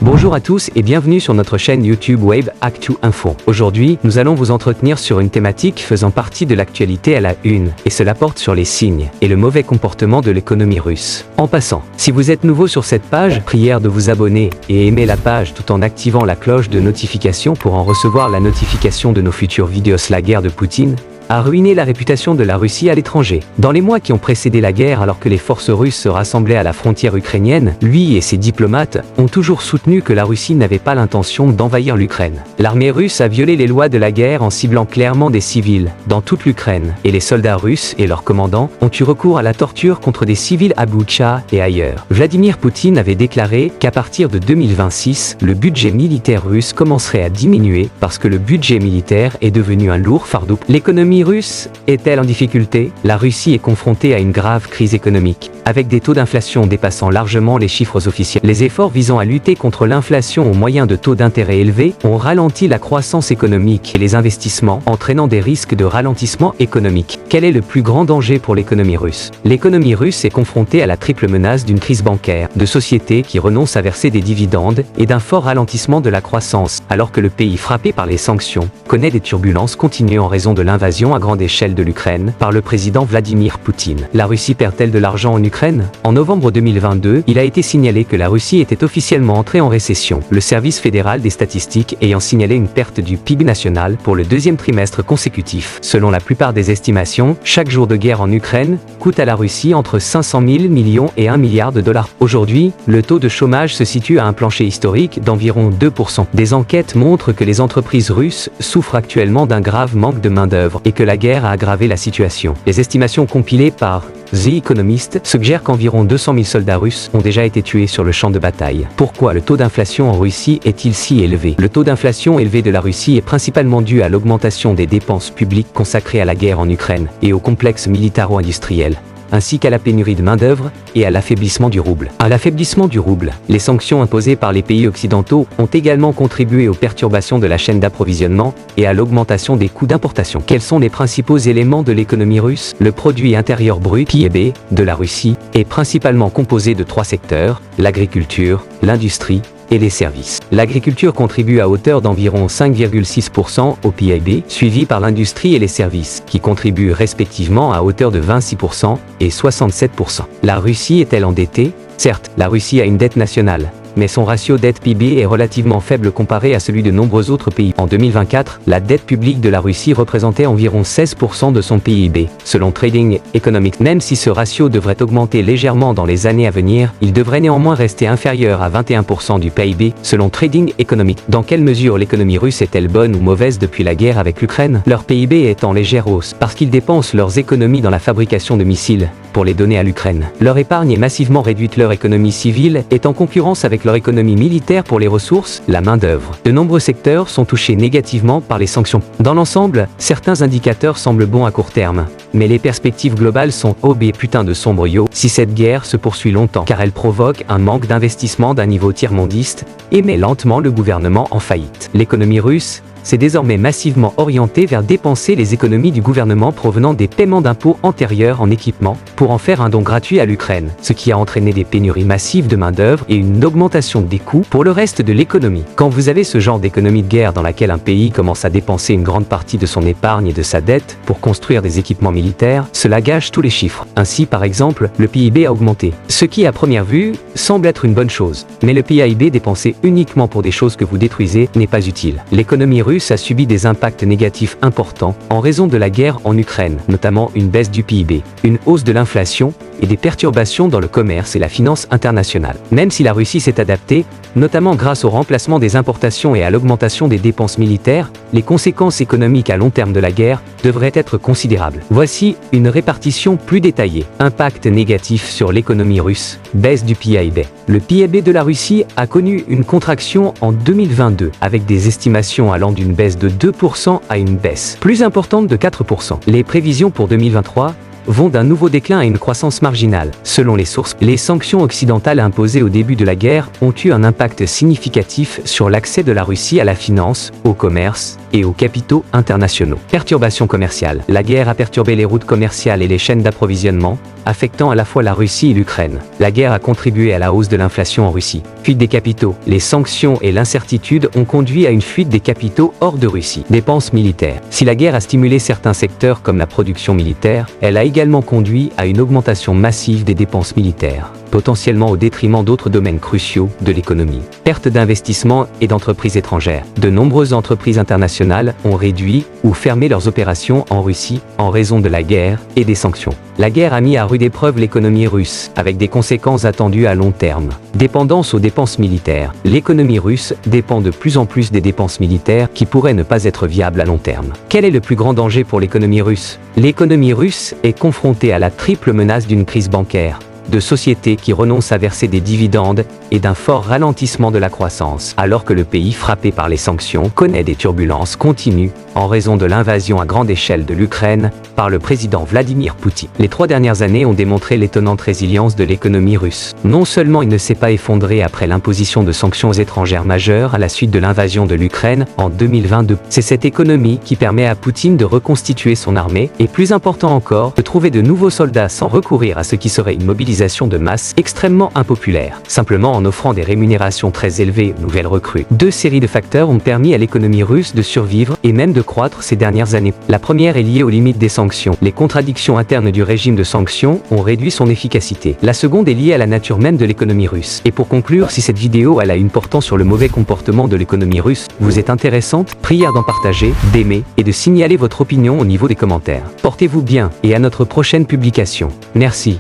Bonjour à tous et bienvenue sur notre chaîne YouTube Web Actu Info. Aujourd'hui, nous allons vous entretenir sur une thématique faisant partie de l'actualité à la une, et cela porte sur les signes et le mauvais comportement de l'économie russe. En passant, si vous êtes nouveau sur cette page, prière de vous abonner et aimer la page tout en activant la cloche de notification pour en recevoir la notification de nos futures vidéos. La guerre de Poutine a ruiné la réputation de la Russie à l'étranger. Dans les mois qui ont précédé la guerre, alors que les forces russes se rassemblaient à la frontière ukrainienne, lui et ses diplomates ont toujours soutenu que la Russie n'avait pas l'intention d'envahir l'Ukraine. L'armée russe a violé les lois de la guerre en ciblant clairement des civils dans toute l'Ukraine, et les soldats russes et leurs commandants ont eu recours à la torture contre des civils à Boutcha et ailleurs. Vladimir Poutine avait déclaré qu'à partir de 2026, le budget militaire russe commencerait à diminuer parce que le budget militaire est devenu un lourd fardeau. L'économie russe est-elle en difficulté? La Russie est confrontée à une grave crise économique, avec des taux d'inflation dépassant largement les chiffres officiels. Les efforts visant à lutter contre l'inflation au moyen de taux d'intérêt élevés ont ralenti la croissance économique et les investissements, entraînant des risques de ralentissement économique. Quel est le plus grand danger pour l'économie russe? L'économie russe est confrontée à la triple menace d'une crise bancaire, de sociétés qui renoncent à verser des dividendes et d'un fort ralentissement de la croissance, alors que le pays frappé par les sanctions connaît des turbulences continues en raison de l'invasion à grande échelle de l'Ukraine par le président Vladimir Poutine. La Russie perd-elle de l'argent en Ukraine? En novembre 2022, il a été signalé que la Russie était officiellement entrée en récession, le service fédéral des statistiques ayant signalé une perte du PIB national pour le deuxième trimestre consécutif. Selon la plupart des estimations, chaque jour de guerre en Ukraine coûte à la Russie entre 500 000 millions et 1 milliard de dollars. Aujourd'hui, le taux de chômage se situe à un plancher historique d'environ 2%. Des enquêtes montrent que les entreprises russes souffrent actuellement d'un grave manque de main-d'œuvre et que la guerre a aggravé la situation. Les estimations compilées par The Economist suggèrent qu'environ 200 000 soldats russes ont déjà été tués sur le champ de bataille. Pourquoi le taux d'inflation en Russie est-il si élevé? Le taux d'inflation élevé de la Russie est principalement dû à l'augmentation des dépenses publiques consacrées à la guerre en Ukraine et au complexe militaro-industriel, ainsi qu'à la pénurie de main-d'œuvre et à l'affaiblissement du rouble. À l'affaiblissement du rouble, les sanctions imposées par les pays occidentaux ont également contribué aux perturbations de la chaîne d'approvisionnement et à l'augmentation des coûts d'importation. Quels sont les principaux éléments de l'économie russe? Le produit intérieur brut (PIB) de la Russie est principalement composé de trois secteurs: l'agriculture, l'industrie et les services. L'agriculture contribue à hauteur d'environ 5,6% au PIB, suivi par l'industrie et les services, qui contribuent respectivement à hauteur de 26% et 67%. La Russie est-elle endettée? Certes, la Russie a une dette nationale, mais son ratio dette-PIB est relativement faible comparé à celui de nombreux autres pays. En 2024, la dette publique de la Russie représentait environ 16% de son PIB, selon Trading Economics. Même si ce ratio devrait augmenter légèrement dans les années à venir, il devrait néanmoins rester inférieur à 21% du PIB, selon Trading Economics. Dans quelle mesure l'économie russe est-elle bonne ou mauvaise depuis la guerre avec l'Ukraine? Leur PIB est en légère hausse, parce qu'ils dépensent leurs économies dans la fabrication de missiles, pour les donner à l'Ukraine. Leur épargne est massivement réduite, leur économie civile est en concurrence avec leur économie militaire pour les ressources, la main-d'œuvre. De nombreux secteurs sont touchés négativement par les sanctions. Dans l'ensemble, certains indicateurs semblent bons à court terme, mais les perspectives globales sont putain de sombre si cette guerre se poursuit longtemps, car elle provoque un manque d'investissement d'un niveau tiers-mondiste et met lentement le gouvernement en faillite. L'économie russe s'est désormais massivement orienté vers dépenser les économies du gouvernement provenant des paiements d'impôts antérieurs en équipement pour en faire un don gratuit à l'Ukraine, ce qui a entraîné des pénuries massives de main-d'œuvre et une augmentation des coûts pour le reste de l'économie. Quand vous avez ce genre d'économie de guerre dans laquelle un pays commence à dépenser une grande partie de son épargne et de sa dette pour construire des équipements militaires, cela gâche tous les chiffres. Ainsi, par exemple, le PIB a augmenté, ce qui à première vue semble être une bonne chose. Mais le PIB dépensé uniquement pour des choses que vous détruisez n'est pas utile. L'économie russe a subi des impacts négatifs importants en raison de la guerre en Ukraine, notamment une baisse du PIB, une hausse de l'inflation et des perturbations dans le commerce et la finance internationale. Même si la Russie s'est adaptée, notamment grâce au remplacement des importations et à l'augmentation des dépenses militaires, les conséquences économiques à long terme de la guerre devraient être considérables. Voici une répartition plus détaillée. Impact négatif sur l'économie russe, baisse du PIB. Le PIB de la Russie a connu une contraction en 2022, avec des estimations allant d'une baisse de 2% à une baisse plus importante de 4%. Les prévisions pour 2023 vont d'un nouveau déclin à une croissance marginale. Selon les sources, les sanctions occidentales imposées au début de la guerre ont eu un impact significatif sur l'accès de la Russie à la finance, au commerce et aux capitaux internationaux. Perturbations commerciales. La guerre a perturbé les routes commerciales et les chaînes d'approvisionnement, affectant à la fois la Russie et l'Ukraine. La guerre a contribué à la hausse de l'inflation en Russie. Fuite des capitaux. Les sanctions et l'incertitude ont conduit à une fuite des capitaux hors de Russie. Dépenses militaires. Si la guerre a stimulé certains secteurs comme la production militaire, elle a également conduit à une augmentation massive des dépenses militaires, potentiellement au détriment d'autres domaines cruciaux de l'économie. Perte d'investissements et d'entreprises étrangères. De nombreuses entreprises internationales ont réduit ou fermé leurs opérations en Russie en raison de la guerre et des sanctions. La guerre a mis à rude épreuve l'économie russe, avec des conséquences attendues à long terme. Dépendance aux dépenses militaires. L'économie russe dépend de plus en plus des dépenses militaires qui pourraient ne pas être viables à long terme. Quel est le plus grand danger pour l'économie russe? L'économie russe est confrontée à la triple menace d'une crise bancaire, de sociétés qui renoncent à verser des dividendes et d'un fort ralentissement de la croissance, alors que le pays frappé par les sanctions connaît des turbulences continues en raison de l'invasion à grande échelle de l'Ukraine par le président Vladimir Poutine. Les 3 dernières années ont démontré l'étonnante résilience de l'économie russe. Non seulement il ne s'est pas effondré après l'imposition de sanctions étrangères majeures à la suite de l'invasion de l'Ukraine en 2022, c'est cette économie qui permet à Poutine de reconstituer son armée et, plus important encore, de trouver de nouveaux soldats sans recourir à ce qui serait une mobilisation de masse extrêmement impopulaire, simplement en offrant des rémunérations très élevées aux nouvelles recrues. 2 séries de facteurs ont permis à l'économie russe de survivre et même de croître ces dernières années. La première est liée aux limites des sanctions. Les contradictions internes du régime de sanctions ont réduit son efficacité. La seconde est liée à la nature même de l'économie russe. Et pour conclure, si cette vidéo a une portant sur le mauvais comportement de l'économie russe vous est intéressante, prière d'en partager, d'aimer et de signaler votre opinion au niveau des commentaires. Portez-vous bien et à notre prochaine publication. Merci.